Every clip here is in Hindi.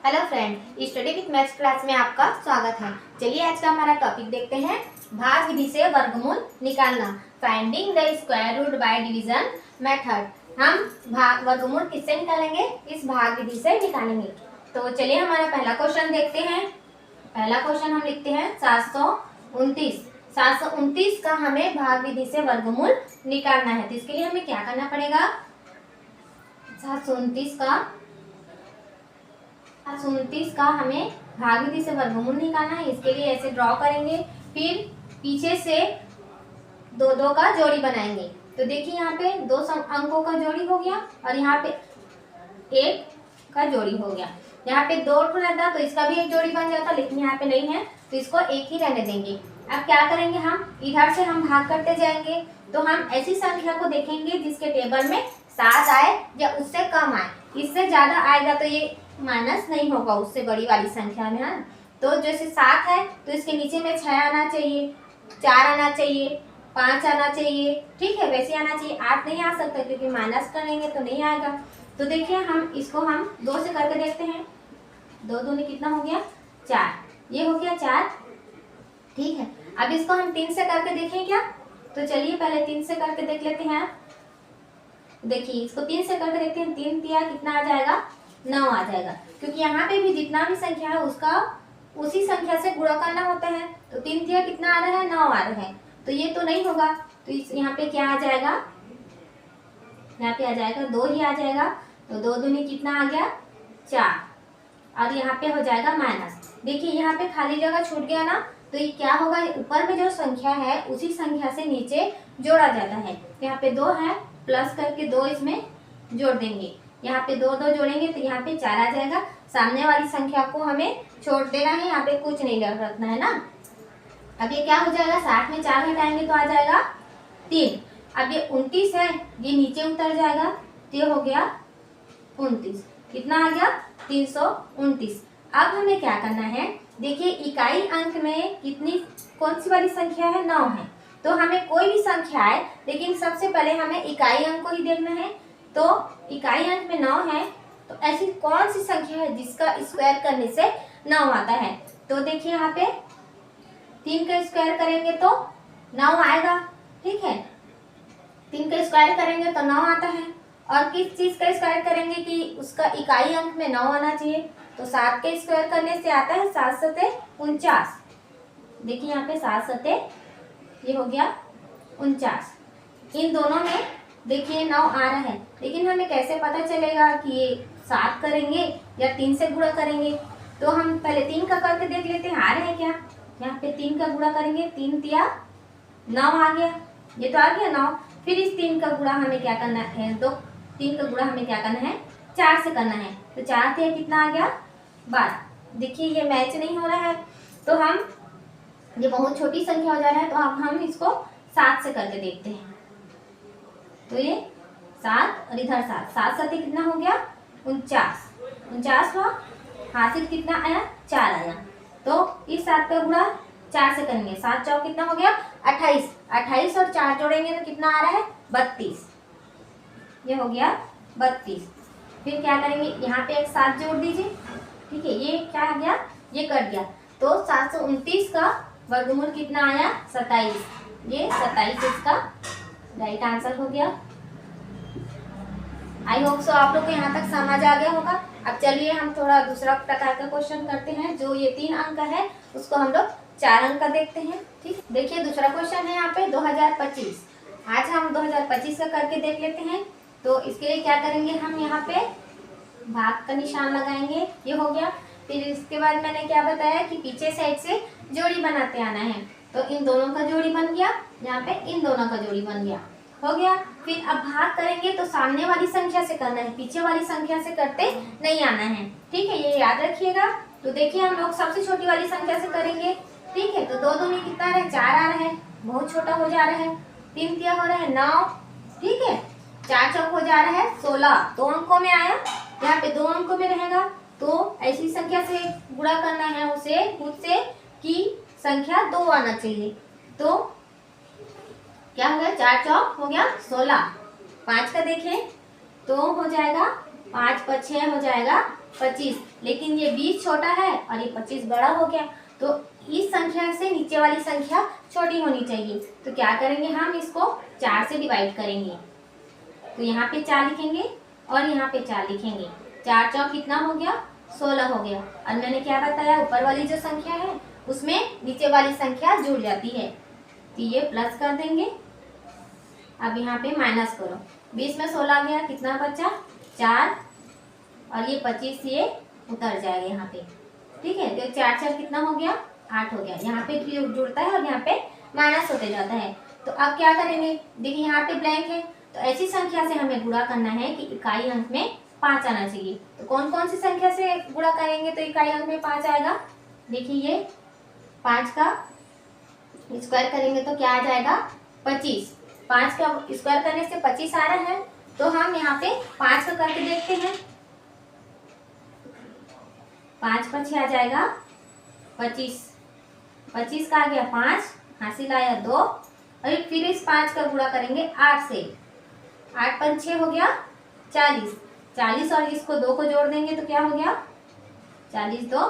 Hello friend, study with maths class में आपका स्वागत है। चलिए आज का हमारा टॉपिक देखते हैं। भाग विधि से वर्गमूल निकालना, finding the square root by division method. हम वर्गमूल किससे निकालेंगे? इस भाग विधि से निकालेंगे। तो चलिए हमारा पहला क्वेश्चन देखते हैं। पहला क्वेश्चन हम लिखते हैं 729। 729 का हमें भाग विधि से वर्गमूल निकालना है। तो इसके लिए हमें क्या करना पड़ेगा? 729 का हमें भाग विधि से वर्गमूल निकालना है। इसके लिए ऐसे ड्रॉ करेंगे, फिर पीछे से दो दो का जोड़ी बनाएंगे। तो देखिए यहाँ पे दो अंकों का जोड़ी हो गया और यहाँ पे एक का जोड़ी हो गया। यहाँ पे दो रहता तो इसका भी एक जोड़ी बन जाता, लेकिन यहाँ पे नहीं है तो इसको एक ही रहने देंगे। अब क्या करेंगे, हम इधर से हम भाग करते जाएंगे तो हम ऐसी संख्या को देखेंगे जिसके टेबल में 7 आए या उससे कम आए। इससे ज्यादा आएगा तो ये माइनस नहीं होगा उससे बड़ी वाली संख्या में, है। तो जैसे 7 है तो इसके नीचे में 6 आना चाहिए, 4 आना चाहिए, 5 आना चाहिए, ठीक है, वैसे आना चाहिए। 8 नहीं आ सकता क्योंकि माइनस करेंगे तो नहीं आएगा। तो देखिए हम इसको हम 2 से करके देखते हैं। 2 दूनी कितना हो गया? 4। ये हो गया 4, ठीक है। अब इसको हम 3 से करके देखें क्या? तो चलिए पहले 3 से करके देख लेते हैं। देखिए इसको 3 से करके देखते हैं। 3 दिया कितना आ जाएगा? 9 आ जाएगा, क्योंकि यहाँ पे भी जितना भी संख्या है उसका उसी संख्या से गुणा करना होता है। तो 3 दिया कितना आ रहा है? 9 आ रहा है। तो ये तो नहीं होगा, तो यहाँ पे क्या आ जाएगा? यहाँ पे आ जाएगा 2 ही आ जाएगा। तो 2 दूनी कितना आ गया? 4, और यहाँ पे हो जाएगा माइनस। देखिए यहाँ पे खाली जगह छूट गया ना, तो ये क्या होगा? ऊपर में जो संख्या है उसी संख्या से नीचे जोड़ा जाता है। यहाँ पे 2 है, प्लस करके 2 इसमें जोड़ देंगे। यहाँ पे 2 2 जोड़ेंगे तो यहाँ पे 4 आ जाएगा। सामने वाली संख्या को हमें छोड़ देना है, यहाँ पे कुछ नहीं रखना है ना। अब ये क्या हो जाएगा? 60 में 4 घटाएंगे तो आ जाएगा 3। अब ये 29 है, ये नीचे उतर जाएगा तो ये हो गया 29। कितना आ गया? 329। अब हमें क्या करना है? देखिए इकाई अंक में कौन सी वाली संख्या है? 9 है। तो हमें कोई भी संख्या है, लेकिन सबसे पहले हमें इकाई अंक को ही देखना है। तो इकाई अंक में 9 है, तो ऐसी कौन सी संख्या है जिसका स्क्वायर करने से 9 आता है? तो देखिए यहाँ पे 3 का स्क्वायर करेंगे तो 9 आएगा, ठीक है। 3 का स्क्वायर करेंगे तो 9 आता है। और किस चीज का स्क्वायर करेंगे कि उसका इकाई अंक में 9 आना चाहिए? तो 7 के स्क्वायर करने से आता है 7 सते 49। देखिए यहाँ पे 7 सते ये हो गया 49। इन दोनों में देखिए 9 आ रहा है, लेकिन हमें कैसे पता चलेगा कि ये 7 करेंगे या 3 से गुणा करेंगे? तो हम पहले 3 का करके देख लेते हैं, आ रहा है क्या? यहाँ पे 3 का गुणा करेंगे, 3 तिया 9 आ गया, ये तो आ गया 9। फिर इस 3 का गुणा हमें क्या करना है? 3 का गुणा हमें क्या करना है? 4 से करना है। तो 4 तिया कितना आ गया? 12। देखिए ये मैच नहीं हो रहा है, तो हम ये बहुत छोटी संख्या हो जा रहा है, तो अब हम इसको 7 से करके देखते हैं। तो ये 7 और इधर 7, 7 सते कितना हो गया? 49 हुआ। हासिल कितना आया? 4 आया। तो इस 7 का गुणा 4 से करेंगे। 7 चौक कितना हो गया? 28। 28 और 4 जोड़ेंगे तो कितना आ रहा है? 32। ये हो गया 32। फिर क्या करेंगे? यहाँ पे एक 7 जोड़ दीजिए, ठीक है। ये क्या आ गया? ये कट गया। तो 729 का वर्गमूल कितना आया? 27। ये 27 इसका राइट आंसर हो गया। आई होप सो आप लोग को यहाँ तक समझ आ गया होगा। अब चलिए हम थोड़ा दूसरा प्रकार का क्वेश्चन करते हैं। जो ये 3 अंक है उसको हम लोग 4 अंक का देखते हैं, ठीक। देखिए दूसरा क्वेश्चन है यहाँ पे 2025। आज हम 2025 का करके देख लेते हैं। तो इसके लिए क्या करेंगे? हम यहाँ पे भाग का निशान लगाएंगे, ये हो गया। फिर इसके बाद मैंने क्या बताया कि पीछे साइड से जोड़ी बनाते आना है। तो इन दोनों का जोड़ी बन गया, यहाँ पे इन दोनों का जोड़ी बन गया, हो गया। फिर अब भाग करेंगे तो सामने वाली संख्या से करना है, पीछे वाली संख्या से करते नहीं आना है, ठीक है, ये याद रखिएगा। तो देखिए हम लोग सबसे छोटी वाली संख्या से करेंगे, ठीक है। तो 2 दूनी कितना आ रहा है? 4 आ रहा है, बहुत छोटा हो जा रहा है। 3 तिया हो रहा है 9, ठीक है। 4 चौक हो जा रहा है 16, 2 अंकों में आया, यहाँ पे 2 अंकों में रहेगा। तो ऐसी संख्या से गुणा करना है उसे खुद से कि संख्या 2 आना चाहिए। तो क्या हो गया? 4 चौक हो गया 16। 5 का देखें तो हो जाएगा 5 × 6 हो जाएगा 25। लेकिन ये 20 छोटा है और ये 25 बड़ा हो गया, तो इस संख्या से नीचे वाली संख्या छोटी होनी चाहिए। तो क्या करेंगे, हम इसको 4 से डिवाइड करेंगे। तो यहाँ पे 4 लिखेंगे और यहाँ पे 4 लिखेंगे। 4 चौक कितना हो गया, 16 हो गया। और मैंने क्या बताया, ऊपर वाली जो संख्या है उसमें नीचे वाली संख्या जुड़ जाती है। तो ये प्लस कर देंगे। अब यहाँ पे माइनस करो, 20 में 16 गया, कितना बचा 4, और ये 25 ये उतर जाएगा यहाँ पे। ठीक है, तो 4 4 कितना हो गया, 8 हो गया। यहाँ पे जुड़ता है और यहाँ पे माइनस होते जाता है। तो अब क्या करेंगे, देखिए यहाँ पे ब्लैंक है, तो ऐसी संख्या से हमें गुणा करना है कि इकाई अंक में 5 आना चाहिए। तो कौन कौन सी संख्या से गुणा करेंगे तो इकाई अंक में 5 आएगा। देखिए ये 5 का स्क्वायर करेंगे तो क्या आ जाएगा 25। 5 का स्क्वायर करने से 25 आ रहा है, तो हम यहाँ पे 5 का करके देखते हैं। 5 5 आ जाएगा 25, 25 का आ गया 5, हासिल आया 2, और फिर इस 5 का गुणा करेंगे 8 से। 8 5 6 हो गया 40, 40 और इसको 2 को जोड़ देंगे तो क्या हो गया 40 2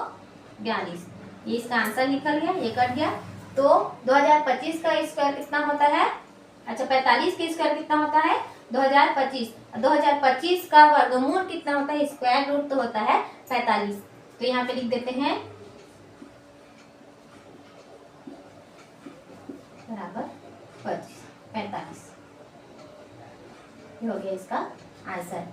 42। ये इसका आंसर निकल गया, ये कट गया। तो 2025 का स्क्वायर कितना होता है, अच्छा 45 का स्क्वायर कितना होता है 2025। 2025 का वर्गमूल कितना होता है, स्क्वायर रूट तो होता है 45। तो यहाँ पे लिख देते हैं बराबर 45। ये हो गया इसका आंसर।